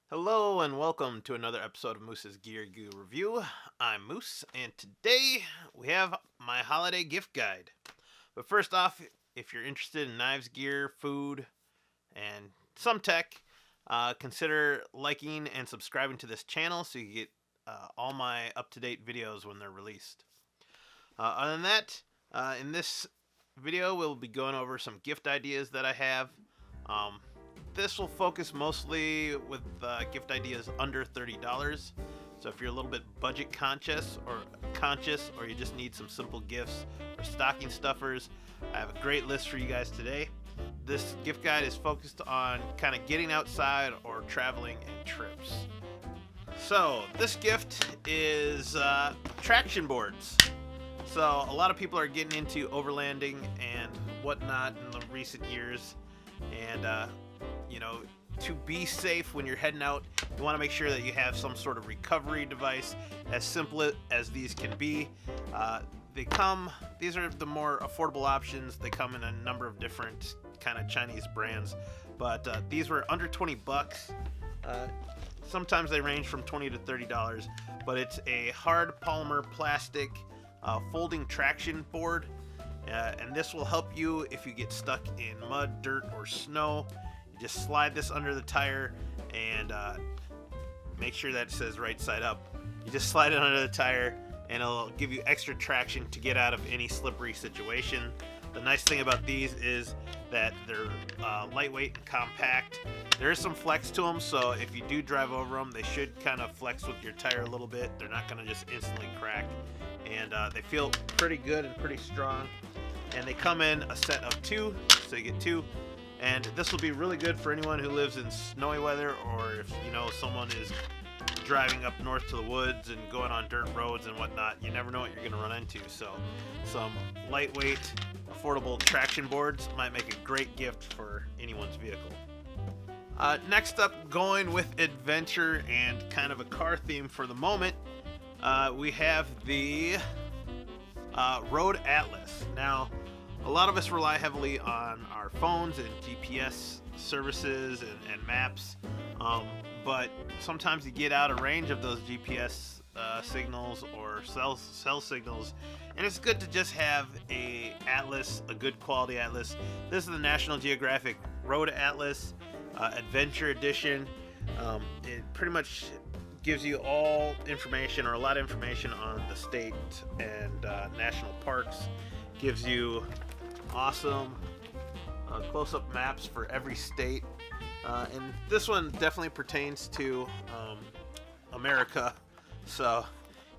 Hello and welcome to another episode of Moose's Gear Goo Review. I'm Moose, and today we have my holiday gift guide. But first off, if you're interested in knives, gear, food, and some tech, consider liking and subscribing to this channel so you get all my up-to-date videos when they're released. Other than that, in this video we'll be going over some gift ideas that I have. This will focus mostly with gift ideas under $30. So if you're a little bit budget conscious or you just need some simple gifts or stocking stuffers, I have a great list for you guys today. This gift guide is focused on kind of getting outside or traveling and trips. So this gift is traction boards. So a lot of people are getting into overlanding and whatnot in the recent years, and to be safe when you're heading out, you want to make sure that you have some sort of recovery device, as simple as these can be. These are the more affordable options. They come in a number of different kind of Chinese brands, but these were under 20 bucks. Sometimes they range from $20 to $30, but it's a hard polymer plastic folding traction board, and this will help you if you get stuck in mud, dirt, or snow. Just slide this under the tire and make sure that it says right side up. You just slide it under the tire and it'll give you extra traction to get out of any slippery situation. The nice thing about these is that they're lightweight and compact. There is some flex to them, so if you do drive over them, they should kind of flex with your tire a little bit. They're not going to just instantly crack. And they feel pretty good and pretty strong. And they come in a set of two, so you get two. And this will be really good for anyone who lives in snowy weather, or if someone is driving up north to the woods and going on dirt roads and whatnot. You never know what you're going to run into. So some lightweight, affordable traction boards might make a great gift for anyone's vehicle. Next up, going with adventure and kind of a car theme for the moment, we have the Road Atlas. Now, a lot of us rely heavily on our phones and GPS services and maps, but sometimes you get out of range of those GPS signals or cell signals, and it's good to just have a atlas, a good quality atlas. This is the National Geographic Road Atlas Adventure Edition. It pretty much gives you all information, or a lot of information, on the state and national parks. Gives you awesome close-up maps for every state, and this one definitely pertains to America, so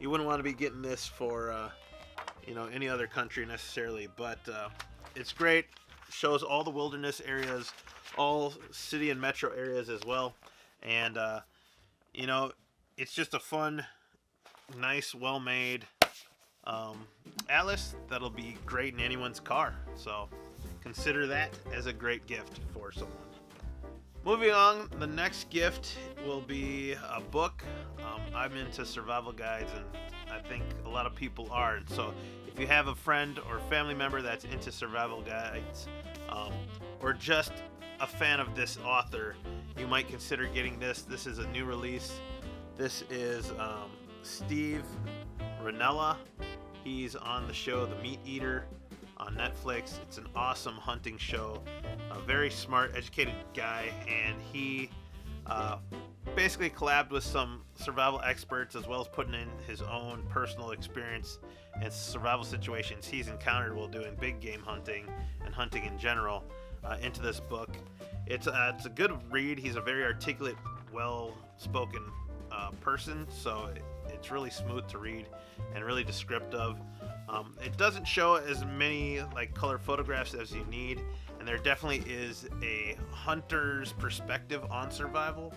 you wouldn't want to be getting this for any other country necessarily, but it's great. Shows all the wilderness areas, all city and metro areas as well, and it's just a fun, nice, well-made atlas that'll be great in anyone's car. So consider that as a great gift for someone. Moving on, the next gift will be a book. I'm into survival guides, and I think a lot of people are. And so if you have a friend or family member that's into survival guides, or just a fan of this author, you might consider getting this. This is a new release. This is Steve Rinella. He's on the show The Meateater on Netflix. It's an awesome hunting show. A very smart, educated guy, and he basically collabed with some survival experts, as well as putting in his own personal experience and survival situations he's encountered while doing big game hunting and hunting in general into this book. It's a good read. He's a very articulate, well-spoken person, so it's really smooth to read and really descriptive. It doesn't show as many color photographs as you need, and there definitely is a hunter's perspective on survival.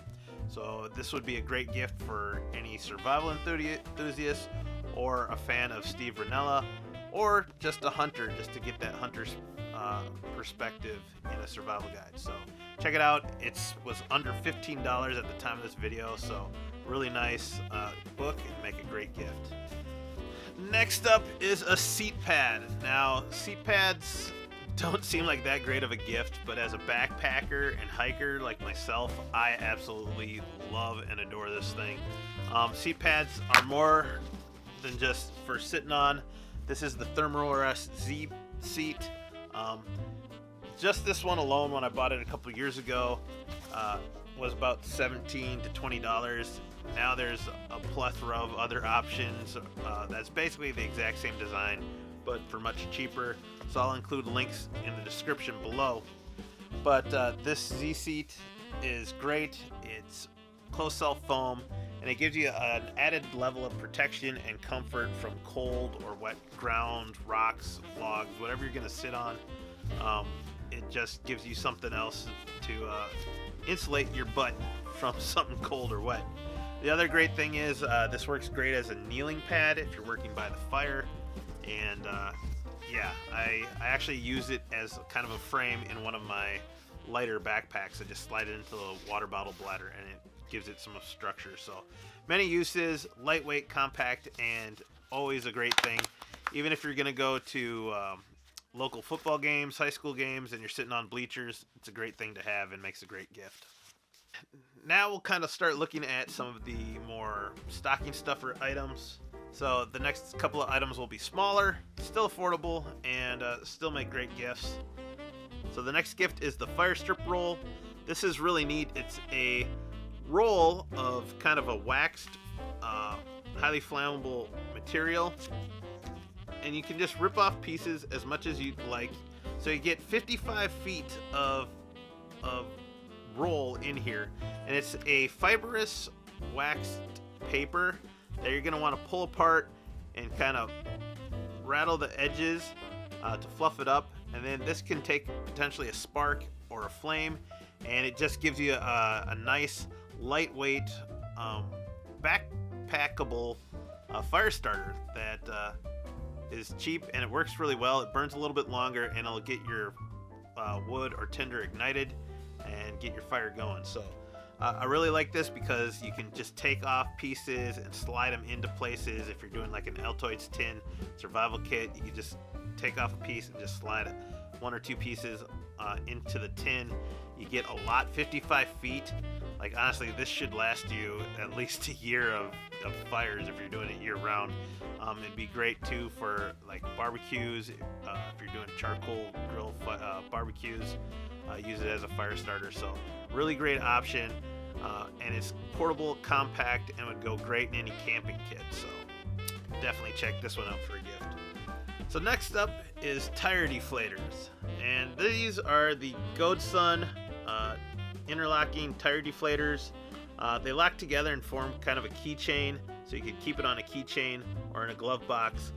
So this would be a great gift for any survival enthusiast, or a fan of Steve Rinella, or just a hunter, just to get that hunter's perspective in a survival guide. So check it out. It was under $15 at the time of this video, so really nice book and make a great gift. Next up is a seat pad. Now, seat pads don't seem like that great of a gift, but as a backpacker and hiker like myself, I absolutely love and adore this thing. Seat pads are more than just for sitting on. This is the Thermal Rest Z seat. Just this one alone, when I bought it a couple years ago, was about $17 to $20. Now there's a plethora of other options that's basically the exact same design, but for much cheaper. So I'll include links in the description below. But this Z seat is great. It's closed cell foam, and it gives you an added level of protection and comfort from cold or wet ground, rocks, logs, whatever you're going to sit on. It just gives you something else to insulate your butt from something cold or wet. The other great thing is this works great as a kneeling pad if you're working by the fire. And yeah, I actually use it as kind of a frame in one of my lighter backpacks. I just slide it into the water bottle bladder and it gives it some structure. So many uses, lightweight, compact, and always a great thing. Even if you're going to go to local football games, high school games, and you're sitting on bleachers, it's a great thing to have and makes a great gift. Now we'll kind of start looking at some of the more stocking stuffer items. So the next couple of items will be smaller, still affordable, and still make great gifts. So the next gift is the fire strip roll. This is really neat. It's a roll of kind of a waxed, highly flammable material, and you can just rip off pieces as much as you'd like. So you get 55 feet of roll in here, and it's a fibrous waxed paper that you're going to want to pull apart and kind of rattle the edges to fluff it up. And then this can take potentially a spark or a flame, and it just gives you a nice lightweight backpackable fire starter that is cheap, and it works really well. It burns a little bit longer, and it'll get your wood or tinder ignited and get your fire going. So I really like this because you can just take off pieces and slide them into places. If you're doing like an Altoids tin survival kit, you can just take off a piece and just slide one or two pieces into the tin. You get a lot, 55 feet. Like honestly, this should last you at least a year of fires if you're doing it year round. It'd be great too for like barbecues. If you're doing charcoal grill barbecues, use it as a fire starter. So really great option, and it's portable, compact, and would go great in any camping kit. So definitely check this one out for a gift. So next up is tire deflators, and these are the Godson interlocking tire deflators. They lock together and form kind of a keychain, so you can keep it on a keychain or in a glove box.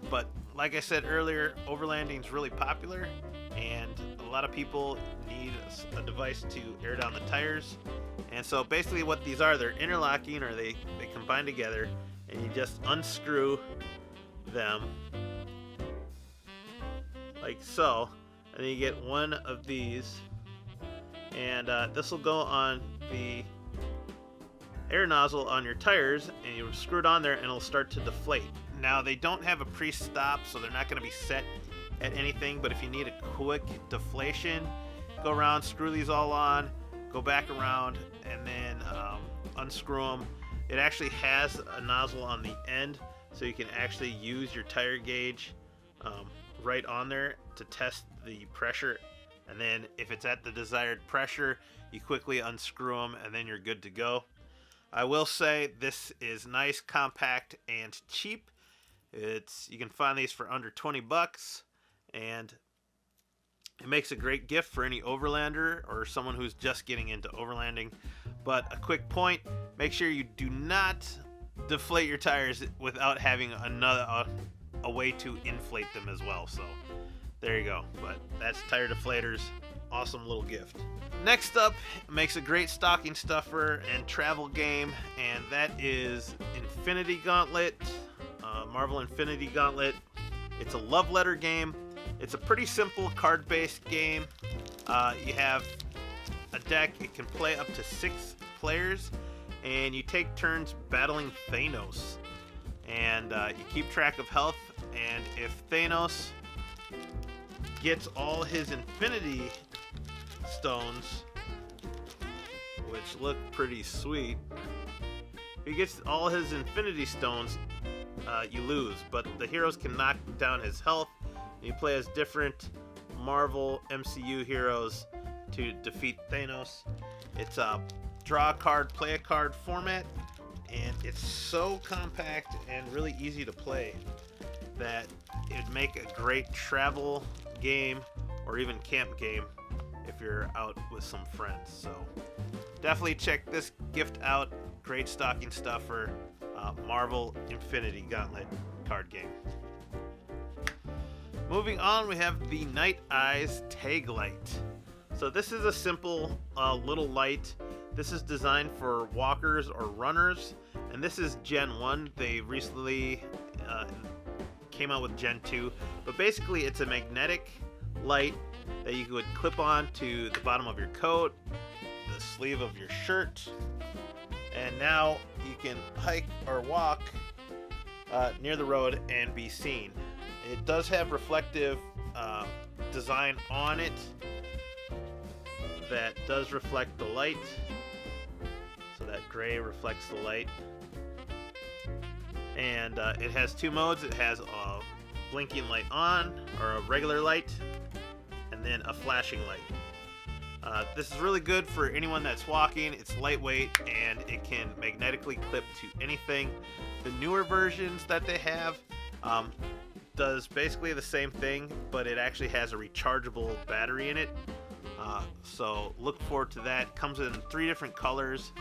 But like I said earlier, overlanding is really popular, and a lot of people need a device to air down the tires. And so basically what these are, they're interlocking, or they combine together, and you just unscrew them like so, and then you get one of these, and this will go on the air nozzle on your tires, and you screw it on there and it'll start to deflate. Now they don't have a pre-stop, so they're not going to be set at anything, but if you need a quick deflation, go around, screw these all on, go back around, and then unscrew them. It actually has a nozzle on the end, so you can actually use your tire gauge right on there to test the pressure, and then if it's at the desired pressure, you quickly unscrew them, and then you're good to go. I will say this is nice, compact, and cheap. You can find these for under 20 bucks, and it makes a great gift for any overlander or someone who's just getting into overlanding. But a quick point, make sure you do not deflate your tires without having a way to inflate them as well. So there you go. But that's tire deflators. Awesome little gift. Next up, makes a great stocking stuffer and travel game, and that is Infinity Gauntlet, Marvel Infinity Gauntlet. It's a love letter game. It's a pretty simple card-based game. You have a deck. It can play up to 6 players, and you take turns battling Thanos. And you keep track of health, and if Thanos gets all his infinity stones, which look pretty sweet. If he gets all his infinity stones, you lose, but the heroes can knock down his health. You play as different Marvel MCU heroes to defeat Thanos. It's a draw a card, play a card format, and it's so compact and really easy to play that it'd make a great travel game or even camp game if you're out with some friends. So definitely check this gift out. Great stocking stuffer, Marvel Infinity Gauntlet card game. Moving on, we have the Nite Ize Tag Lit. So this is a simple little light. This is designed for walkers or runners, and this is Gen 1. They recently came out with Gen 2, but basically it's a magnetic light that you would clip on to the bottom of your coat, the sleeve of your shirt, and now you can hike or walk near the road and be seen. It does have reflective design on it that does reflect the light, so that gray reflects the light. And it has two modes. It has a blinking light on, or a regular light, and then a flashing light. This is really good for anyone that's walking. It's lightweight and it can magnetically clip to anything. The newer versions that they have does basically the same thing, but it actually has a rechargeable battery in it. So look forward to that. Comes in 3 different colors,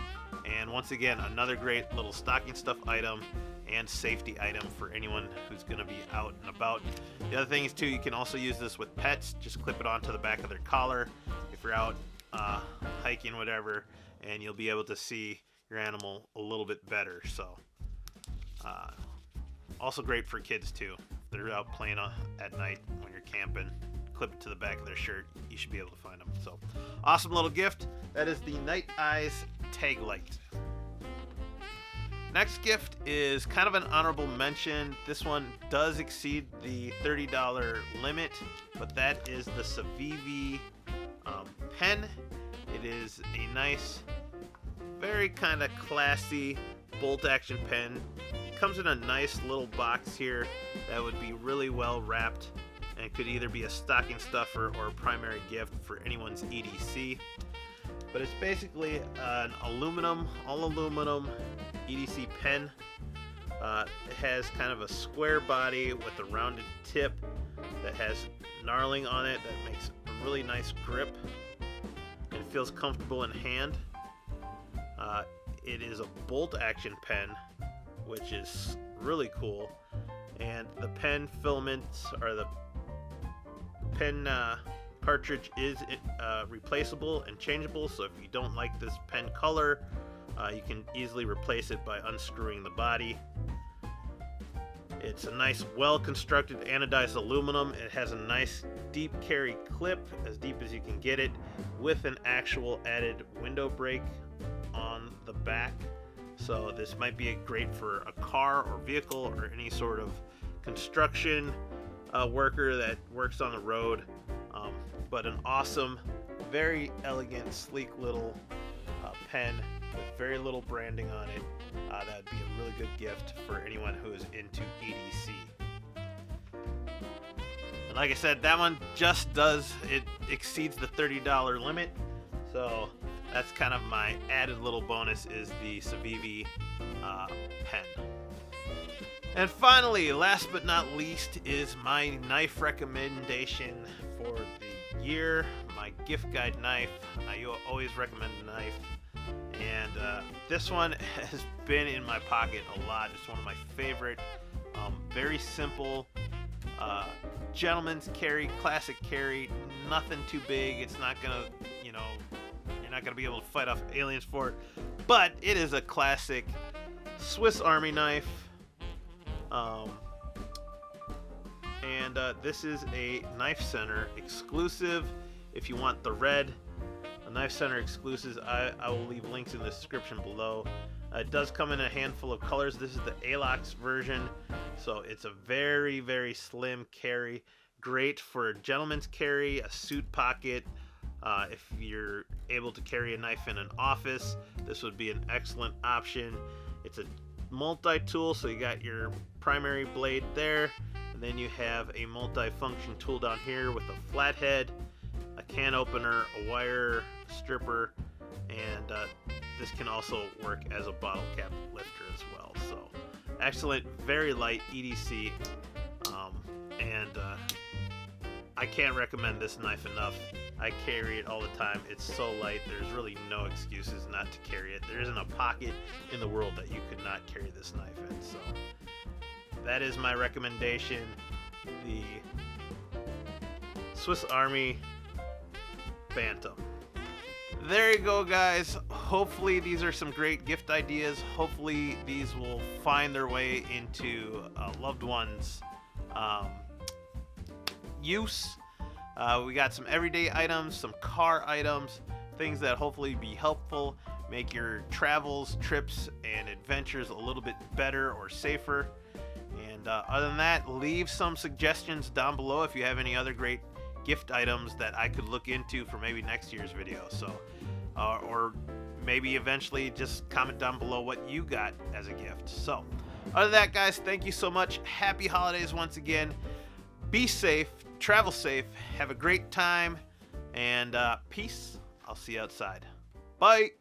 and once again, another great little stocking stuff item and safety item for anyone who's going to be out and about. The other thing is too, you can also use this with pets. Just clip it onto the back of their collar if you're out hiking, whatever, and you'll be able to see your animal a little bit better. So also great for kids too. If they're out playing at night when you're camping, clip it to the back of their shirt. You should be able to find them. So awesome little gift. That is the Nite Ize Tag Lit. Next gift is kind of an honorable mention. This one does exceed the $30 limit, but that is the Civivi Pen. It is a nice, very kind of classy bolt action pen. It comes in a nice little box here that would be really well wrapped and could either be a stocking stuffer or a primary gift for anyone's EDC. But it's basically an all aluminum EDC pen. It has kind of a square body with a rounded tip that has knurling on it that makes a really nice grip. It feels comfortable in hand. It is a bolt action pen, which is really cool. And the pen filaments, or the pen cartridge, is replaceable and changeable. So if you don't like this pen color, you can easily replace it by unscrewing the body. It's a nice, well-constructed anodized aluminum. It has a nice deep carry clip, as deep as you can get it, with an actual added window brake on the back. So this might be great for a car or vehicle or any sort of construction worker that works on the road. But an awesome, very elegant, sleek little pen with very little branding on it. That would be a really good gift for anyone who is into EDC. And like I said, that one just exceeds the $30 limit. So that's kind of my added little bonus, is the Civivi pen. And finally, last but not least, is my knife recommendation for the year. My gift guide knife. I always recommend a knife. And this one has been in my pocket a lot. It's one of my favorite. Very simple, gentleman's carry, classic carry. Nothing too big. It's not gonna, you're not gonna be able to fight off aliens for it. But it is a classic Swiss Army knife. And this is a Knife Center exclusive. If you want the red Knife Center exclusives, I will leave links in the description below. It does come in a handful of colors. This is the Alox version, so it's a very, very slim carry. great for a gentleman's carry, a suit pocket. If you're able to carry a knife in an office, this would be an excellent option. It's a multi-tool, so you got your primary blade there, and then you have a multi-function tool down here with a flathead, a can opener, a wire stripper, and this can also work as a bottle cap lifter as well. So excellent, very light EDC, and I can't recommend this knife enough. I carry it all the time. It's so light, there's really no excuses not to carry it. There isn't a pocket in the world that you could not carry this knife in. So that is my recommendation, the Swiss Army Bantam. There you go, guys. Hopefully these are some great gift ideas. Hopefully these will find their way into loved ones' use. We got some everyday items, some car items, things that hopefully be helpful, make your travels, trips, and adventures a little bit better or safer. And other than that, leave some suggestions down below if you have any other great gift items that I could look into for maybe next year's video. So, or maybe eventually just comment down below what you got as a gift. So, other than that, guys, thank you so much. Happy holidays once again. Be safe, travel safe, have a great time, and peace. I'll see you outside. Bye.